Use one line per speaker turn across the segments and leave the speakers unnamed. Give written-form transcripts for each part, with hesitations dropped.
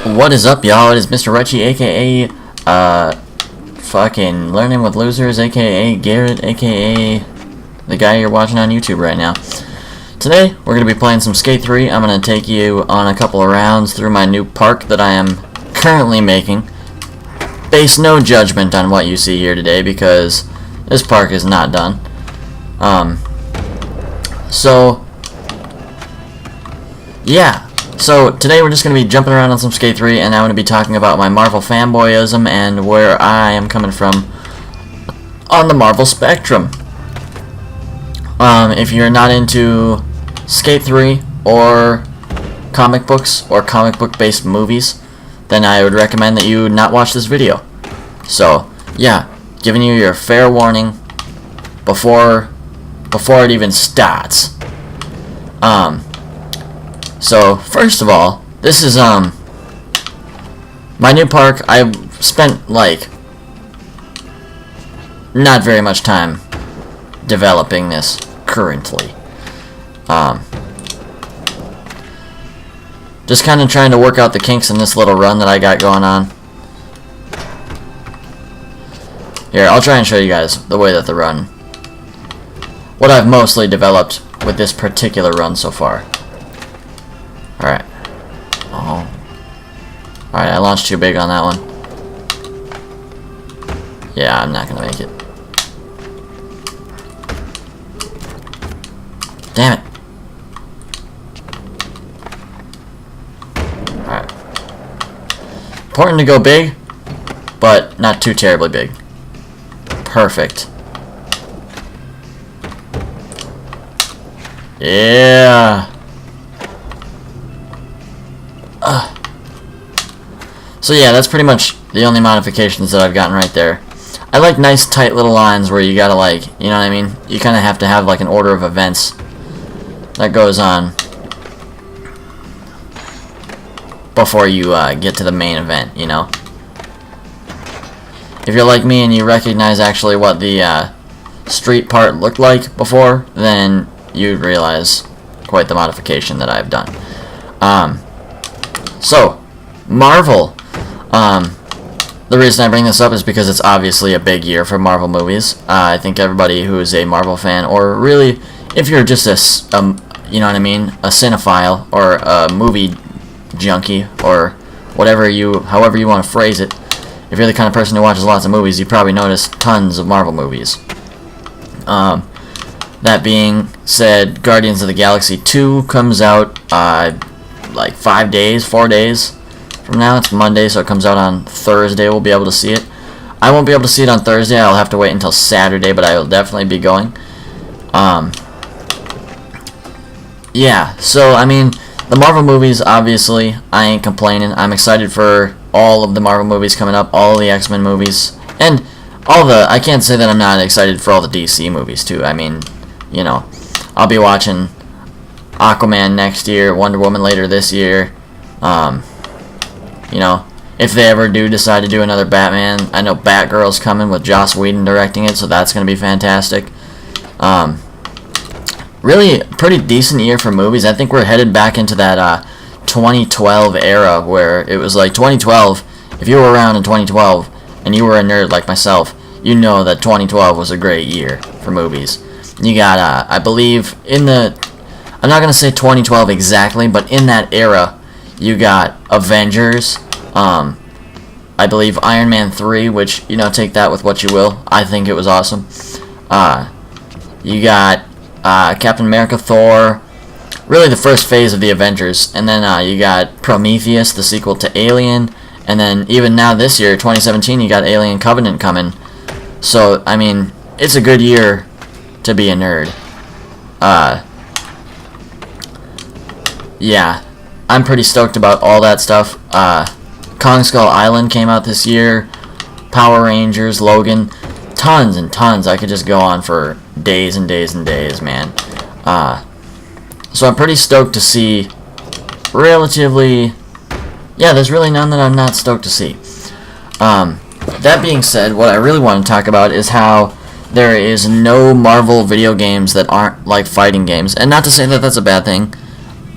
What is up, y'all? It is Mr. Wretchy, aka, fucking Learning with Losers, aka Garrett, aka the guy you're watching on YouTube right now. Today, we're going to be playing some Skate 3. I'm going to take you on a couple of rounds through my new park that I am currently making. Base no judgment on what you see here today, because this park is not done. Yeah. So, today we're just going to be jumping around on some Skate 3, and I'm going to be talking about my Marvel fanboyism and where I am coming from on the Marvel spectrum. If you're not into Skate 3 or comic books or comic book based movies, then I would recommend that you not watch this video. So, yeah, giving you your fair warning before it even starts. So, first of all, this is, my new park. I spent, like, not very much time developing this currently. Just kind of trying to work out the kinks in this little run that I got going on. Here, I'll try and show you guys the way that what I've mostly developed with this particular run so far. Alright. Oh. Alright, I launched too big on that one. Yeah, I'm not gonna make it. Damn it. Alright. Important to go big, but not too terribly big. Perfect. Yeah. So yeah, that's pretty much the only modifications that I've gotten right there. I like nice tight little lines where you gotta, like, you know what I mean? You kinda have to have like an order of events that goes on before you get to the main event, you know? If you're like me and you recognize actually what the street part looked like before, then you'd realize quite the modification that I've done. So, Marvel. The reason I bring this up is because it's obviously a big year for Marvel movies. I think everybody who is a Marvel fan, or really, if you're just you know what I mean, a cinephile, or a movie junkie, or however you want to phrase it, if you're the kind of person who watches lots of movies, you probably notice tons of Marvel movies. That being said, Guardians of the Galaxy 2 comes out like 4 days from now. It's Monday, so it comes out on Thursday. We'll be able to see it. I won't be able to see it on Thursday. I'll have to wait until Saturday, but I will definitely be going. Yeah, so, I mean, the Marvel movies, obviously, I ain't complaining. I'm excited for all of the Marvel movies coming up, all of the X-Men movies, and I can't say that I'm not excited for all the DC movies, too. I mean, you know, I'll be watching Aquaman next year, Wonder Woman later this year. You know, if they ever do decide to do another Batman, I know Batgirl's coming with Joss Whedon directing it, so that's going to be fantastic. Really, pretty decent year for movies. I think we're headed back into that 2012 era where it was like 2012. If you were around in 2012 and you were a nerd like myself, you know that 2012 was a great year for movies. You got, I believe, I'm not going to say 2012 exactly, but in that era, you got Avengers, I believe Iron Man 3, which, you know, take that with what you will. I think it was awesome. You got Captain America, Thor, really the first phase of the Avengers, and then you got Prometheus, the sequel to Alien, and then even now this year, 2017, you got Alien Covenant coming. So, I mean, it's a good year to be a nerd. Yeah, I'm pretty stoked about all that stuff. Kong Skull Island came out this year. Power Rangers, Logan, tons and tons. I could just go on for days and days and days, man. So I'm pretty stoked to see relatively... Yeah, there's really none that I'm not stoked to see. That being said, what I really want to talk about is how there is no Marvel video games that aren't like fighting games. And not to say that that's a bad thing.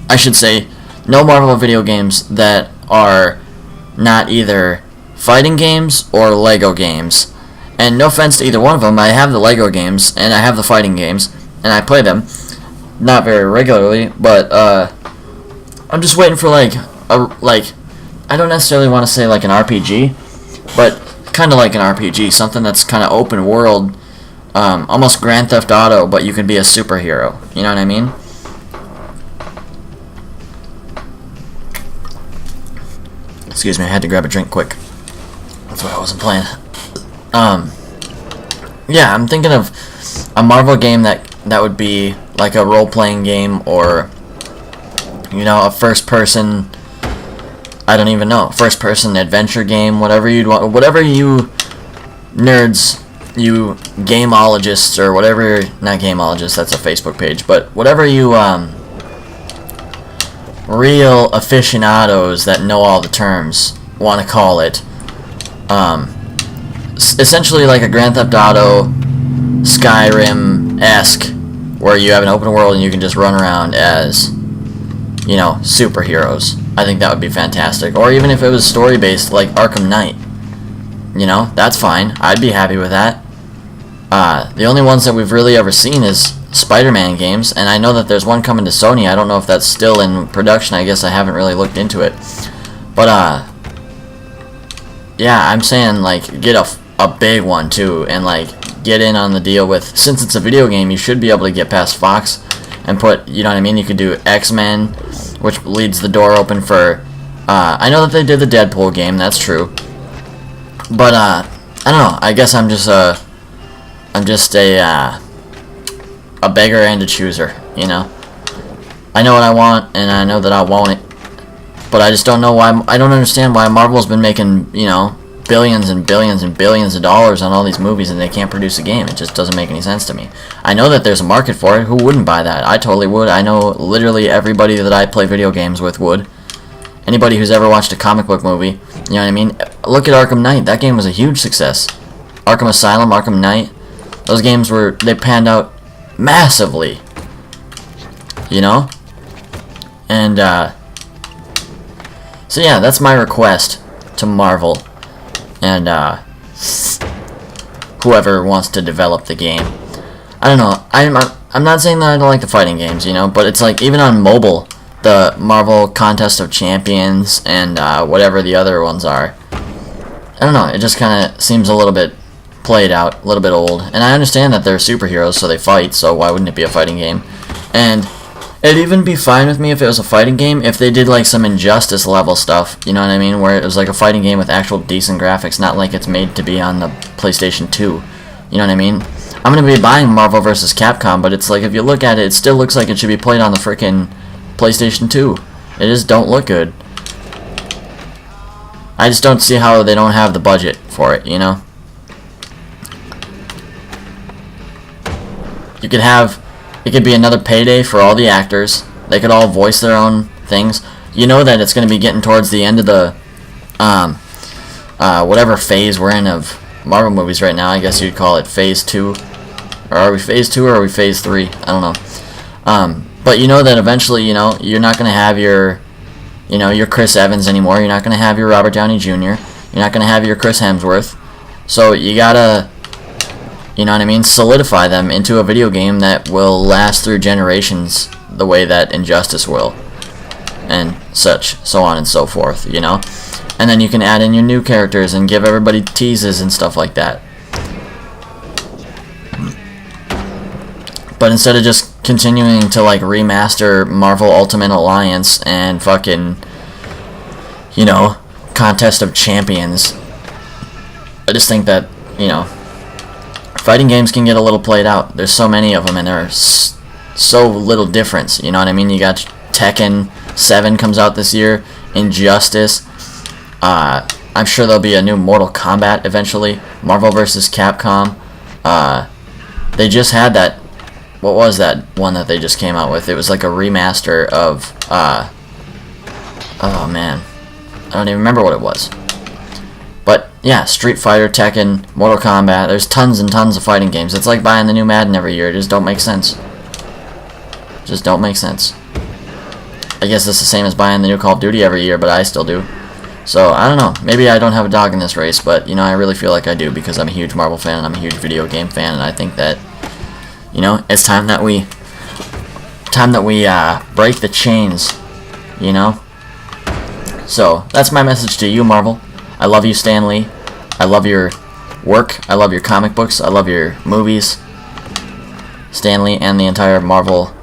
I should say, no Marvel video games that are not either fighting games or Lego games. And no offense to either one of them, I have the Lego games and I have the fighting games, and I play them. Not very regularly, but I'm just waiting for like I don't necessarily want to say like an RPG, but kind of like an RPG, something that's kind of open world, almost Grand Theft Auto, but you can be a superhero. You know what I mean? Excuse me, I had to grab a drink quick. That's why I wasn't playing. Yeah, I'm thinking of a Marvel game that would be like a role-playing game, or a first-person, I don't even know, first-person adventure game, whatever you'd want, whatever you nerds, you gameologists, or whatever, not gameologists, that's a Facebook page, but whatever you, real aficionados that know all the terms want to call it, essentially like a Grand Theft Auto, Skyrim-esque, where you have an open world and you can just run around as, superheroes. I think that would be fantastic. Or even if it was story-based, like Arkham Knight. That's fine. I'd be happy with that. The only ones that we've really ever seen is Spider-Man games, and I know that there's one coming to Sony. I don't know if that's still in production. I guess I haven't really looked into it. But, yeah, I'm saying, like, get a big one, too, and, like, get in on the deal with, since it's a video game, you should be able to get past Fox and put, you know what I mean, you could do X-Men, which leads the door open for, I know that they did the Deadpool game, that's true, but, I don't know, I guess I'm just a beggar and a chooser, I know what I want, and I know that I want it, but I just don't know why, I don't understand why Marvel's been making, billions and billions and billions of dollars on all these movies and they can't produce a game. It just doesn't make any sense to me. I know that there's a market for it. Who wouldn't buy that? I totally would. I know literally everybody that I play video games with would. Anybody who's ever watched a comic book movie, you know what I mean? Look at Arkham Knight. That game was a huge success. Arkham Asylum, Arkham Knight, those games they panned out massively. And, so yeah, that's my request to Marvel. And, whoever wants to develop the game. I don't know, I'm not saying that I don't like the fighting games, but it's like, even on mobile, the Marvel Contest of Champions, and, whatever the other ones are, I don't know, it just kind of seems a little bit played out, a little bit old, and I understand that they're superheroes, so they fight, so why wouldn't it be a fighting game? And it'd even be fine with me if it was a fighting game, if they did like some Injustice level stuff, you know what I mean, where it was like a fighting game with actual decent graphics, not like it's made to be on the PlayStation 2, you know what I mean? I'm going to be buying Marvel vs. Capcom, but it's like, if you look at it, it still looks like it should be played on the frickin' PlayStation 2. It just don't look good. I just don't see how they don't have the budget for it, You could have... It could be another payday for all the actors. They could all voice their own things. You know that it's going to be getting towards the end of the, whatever phase we're in of Marvel movies right now. I guess you'd call it Phase 2. Or are we Phase 2 or are we Phase 3? I don't know. But you know that eventually, you're not going to have your Chris Evans anymore. You're not going to have your Robert Downey Jr. You're not going to have your Chris Hemsworth. So you gotta... You know what I mean? Solidify them into a video game that will last through generations the way that Injustice will. And such, so on and so forth, And then you can add in your new characters and give everybody teases and stuff like that. But instead of just continuing to, like, remaster Marvel Ultimate Alliance and fucking, Contest of Champions, I just think that, fighting games can get a little played out. There's so many of them, and there's so little difference. You know what I mean? You got Tekken 7 comes out this year. Injustice. I'm sure there'll be a new Mortal Kombat eventually. Marvel vs. Capcom. They just had that. What was that one that they just came out with? It was like a remaster of. Oh man, I don't even remember what it was. But yeah, Street Fighter, Tekken, Mortal Kombat, there's tons and tons of fighting games. It's like buying the new Madden every year. It just don't make sense. Just don't make sense. I guess it's the same as buying the new Call of Duty every year, but I still do. So, I don't know. Maybe I don't have a dog in this race, but, I really feel like I do because I'm a huge Marvel fan and I'm a huge video game fan, and I think that, it's time that we break the chains, So, that's my message to you, Marvel. I love you, Stan Lee. I love your work. I love your comic books. I love your movies. Stan Lee and the entire Marvel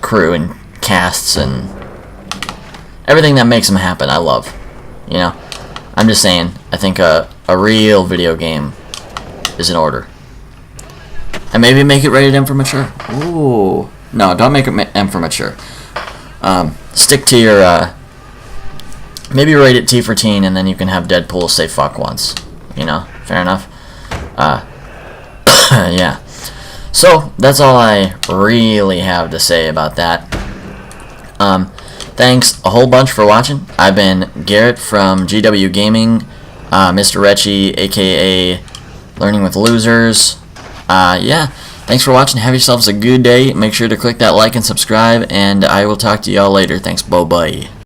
crew and casts and everything that makes them happen, I love. I'm just saying, I think a real video game is in order. And maybe make it rated M for mature. Ooh. No, don't make it M for mature. Stick to your, maybe rate it T for teen, and then you can have Deadpool say fuck once. Fair enough. Yeah. So, that's all I really have to say about that. Thanks a whole bunch for watching. I've been Garrett from GW Gaming, Mr. Wretchy, aka Learning with Losers. Yeah, thanks for watching. Have yourselves a good day. Make sure to click that like and subscribe, and I will talk to y'all later. Thanks, bye-bye.